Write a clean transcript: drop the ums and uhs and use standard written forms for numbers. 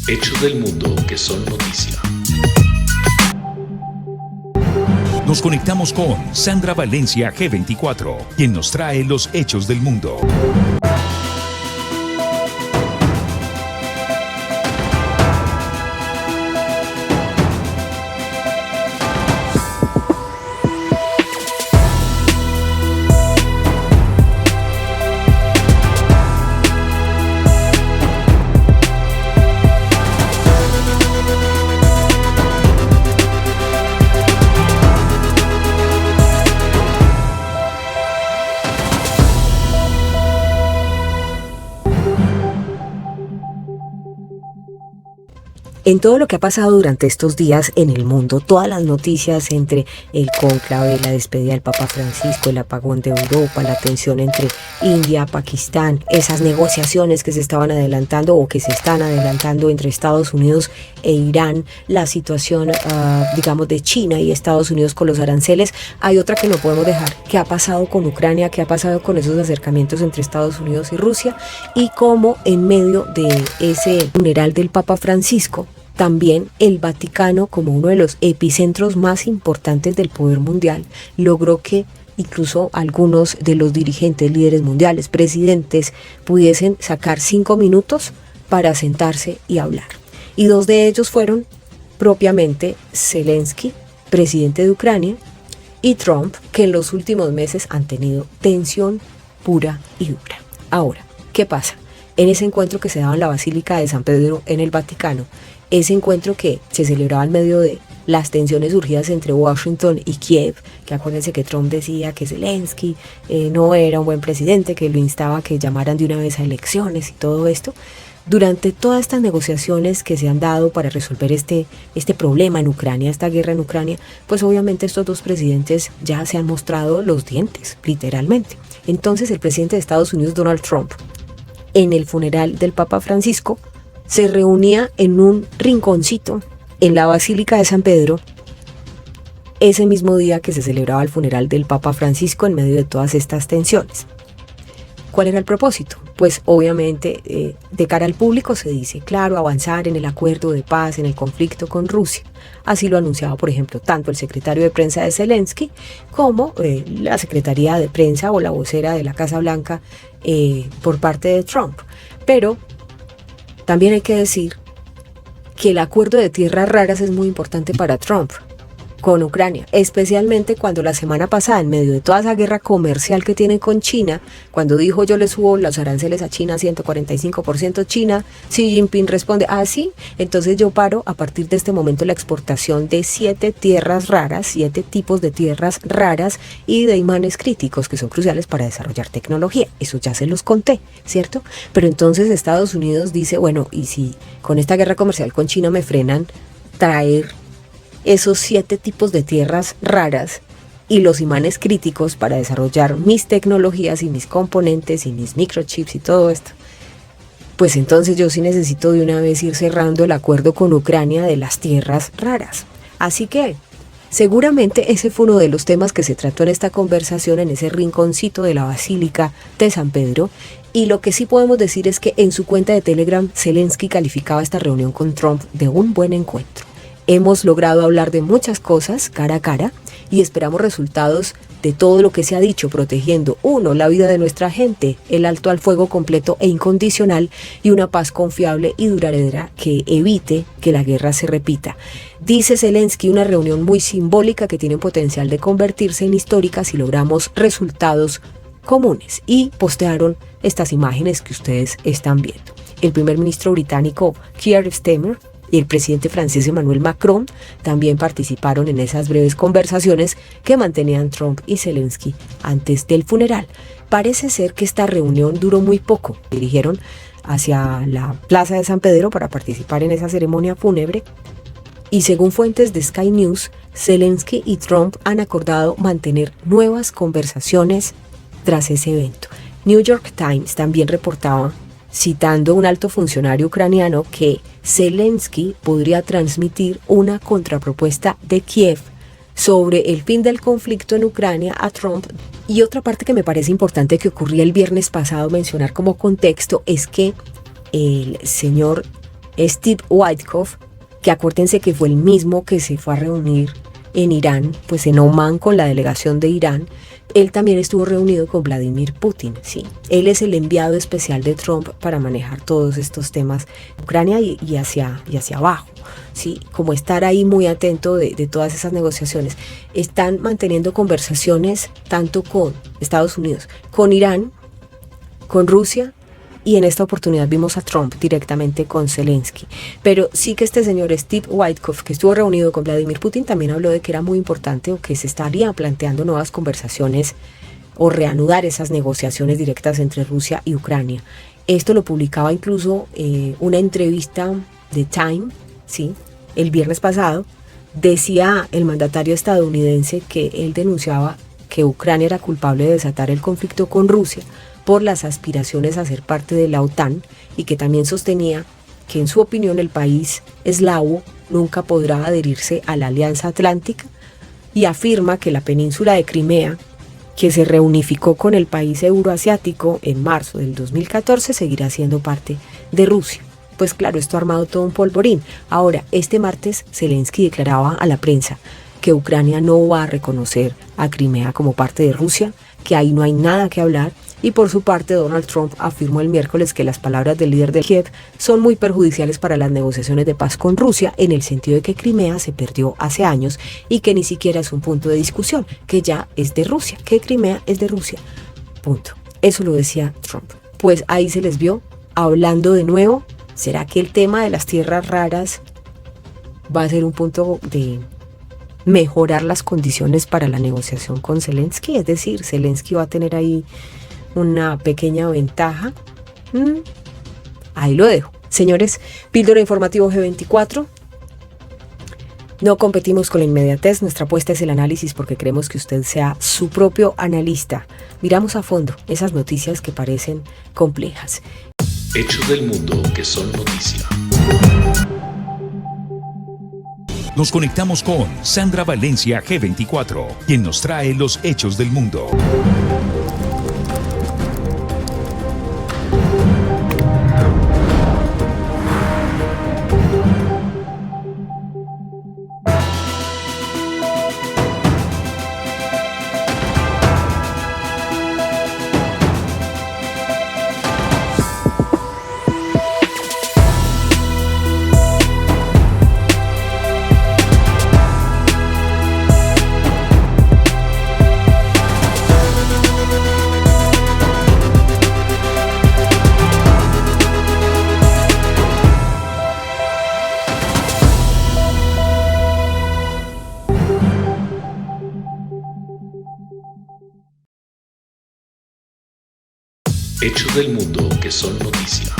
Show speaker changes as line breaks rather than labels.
Hechos del mundo que son noticia.
Nos conectamos con Sandra Valencia G24, quien nos trae los hechos del mundo.
En todo lo que ha pasado durante estos días en el mundo, todas las noticias entre el cónclave, la despedida del Papa Francisco, el apagón de Europa, la tensión entre India, Pakistán, esas negociaciones que se estaban adelantando o que se están adelantando entre Estados Unidos e Irán, la situación, digamos, de China y Estados Unidos con los aranceles, hay otra que no podemos dejar. ¿Qué ha pasado con Ucrania? ¿Qué ha pasado con esos acercamientos entre Estados Unidos y Rusia? Y cómo en medio de ese funeral del Papa Francisco, también el Vaticano, como uno de los epicentros más importantes del poder mundial, logró que incluso algunos de los dirigentes, líderes mundiales, presidentes, pudiesen sacar 5 minutos para sentarse y hablar. Y 2 de ellos fueron propiamente Zelensky, presidente de Ucrania, y Trump, que en los últimos meses han tenido tensión pura y dura. Ahora, ¿qué pasa? En ese encuentro que se daba en la Basílica de San Pedro en el Vaticano, ese encuentro que se celebraba en medio de las tensiones surgidas entre Washington y Kiev, que acuérdense que Trump decía que Zelensky no era un buen presidente, que lo instaba a que llamaran de una vez a elecciones y todo esto. Durante todas estas negociaciones que se han dado para resolver este problema en Ucrania, esta guerra en Ucrania, pues obviamente estos 2 presidentes ya se han mostrado los dientes, literalmente. Entonces el presidente de Estados Unidos, Donald Trump, en el funeral del Papa Francisco, se reunía en un rinconcito en la Basílica de San Pedro ese mismo día que se celebraba el funeral del Papa Francisco en medio de todas estas tensiones. ¿Cuál era el propósito? Pues obviamente de cara al público se dice, claro, avanzar en el acuerdo de paz, en el conflicto con Rusia. Así lo anunciaba, por ejemplo, tanto el secretario de prensa de Zelensky como la secretaría de prensa o la vocera de la Casa Blanca por parte de Trump. Pero también hay que decir que el acuerdo de tierras raras es muy importante para Trump con Ucrania, especialmente cuando la semana pasada, en medio de toda esa guerra comercial que tienen con China, cuando dijo yo le subo los aranceles a China 145%, China, Xi Jinping responde, sí, entonces yo paro a partir de este momento la exportación de 7 tierras raras, 7 tipos de tierras raras y de imanes críticos que son cruciales para desarrollar tecnología. Eso ya se los conté, ¿cierto? Pero entonces Estados Unidos dice, bueno, y si con esta guerra comercial con China me frenan traer esos 7 tipos de tierras raras y los imanes críticos para desarrollar mis tecnologías y mis componentes y mis microchips y todo esto, pues entonces yo sí necesito de una vez ir cerrando el acuerdo con Ucrania de las tierras raras. Así que seguramente ese fue uno de los temas que se trató en esta conversación en ese rinconcito de la Basílica de San Pedro. Y lo que sí podemos decir es que en su cuenta de Telegram Zelensky calificaba esta reunión con Trump de un buen encuentro. Hemos logrado hablar de muchas cosas cara a cara y esperamos resultados de todo lo que se ha dicho, protegiendo, 1, la vida de nuestra gente, el alto al fuego completo e incondicional y una paz confiable y duradera que evite que la guerra se repita. Dice Zelensky, una reunión muy simbólica que tiene potencial de convertirse en histórica si logramos resultados comunes. Y postearon estas imágenes que ustedes están viendo. El primer ministro británico Keir Starmer y el presidente francés Emmanuel Macron también participaron en esas breves conversaciones que mantenían Trump y Zelensky antes del funeral. Parece ser que esta reunión duró muy poco. Dirigieron hacia la Plaza de San Pedro para participar en esa ceremonia fúnebre y según fuentes de Sky News, Zelensky y Trump han acordado mantener nuevas conversaciones tras ese evento. New York Times también reportaba, citando a un alto funcionario ucraniano, que Zelensky podría transmitir una contrapropuesta de Kiev sobre el fin del conflicto en Ucrania a Trump. Y otra parte que me parece importante que ocurría el viernes pasado mencionar como contexto es que el señor Steve Witkoff, que acuérdense que fue el mismo que se fue a reunir en Irán, pues en Omán con la delegación de Irán, él también estuvo reunido con Vladimir Putin, ¿sí? Él es el enviado especial de Trump para manejar todos estos temas de Ucrania y hacia abajo, ¿sí? Como estar ahí muy atento de todas esas negociaciones. Están manteniendo conversaciones tanto con Estados Unidos, con Irán, con Rusia, y en esta oportunidad vimos a Trump directamente con Zelensky. Pero sí que este señor Steve Witkoff, que estuvo reunido con Vladimir Putin, también habló de que era muy importante o que se estarían planteando nuevas conversaciones o reanudar esas negociaciones directas entre Rusia y Ucrania. Esto lo publicaba incluso una entrevista de Time, ¿sí? El viernes pasado. Decía el mandatario estadounidense que él denunciaba que Ucrania era culpable de desatar el conflicto con Rusia por las aspiraciones a ser parte de la OTAN, y que también sostenía que en su opinión el país eslavo nunca podrá adherirse a la Alianza Atlántica, y afirma que la península de Crimea, que se reunificó con el país euroasiático en marzo del 2014, seguirá siendo parte de Rusia. Pues claro, esto ha armado todo un polvorín. Ahora, este martes Zelensky declaraba a la prensa que Ucrania no va a reconocer a Crimea como parte de Rusia, que ahí no hay nada que hablar. Y por su parte, Donald Trump afirmó el miércoles que las palabras del líder de Kiev son muy perjudiciales para las negociaciones de paz con Rusia, en el sentido de que Crimea se perdió hace años y que ni siquiera es un punto de discusión, que ya es de Rusia, que Crimea es de Rusia. Punto. Eso lo decía Trump. Pues ahí se les vio hablando de nuevo. ¿Será que el tema de las tierras raras va a ser un punto de mejorar las condiciones para la negociación con Zelensky? Es decir, Zelensky va a tener ahí una pequeña ventaja. Ahí lo dejo. Señores, píldora informativo G24. No competimos con la inmediatez. Nuestra apuesta es el análisis, porque queremos que usted sea su propio analista. Miramos a fondo esas noticias que parecen complejas.
Hechos del mundo que son noticia.
Nos conectamos con Sandra Valencia G24, quien nos trae los hechos del mundo.
Hechos del mundo que son noticia.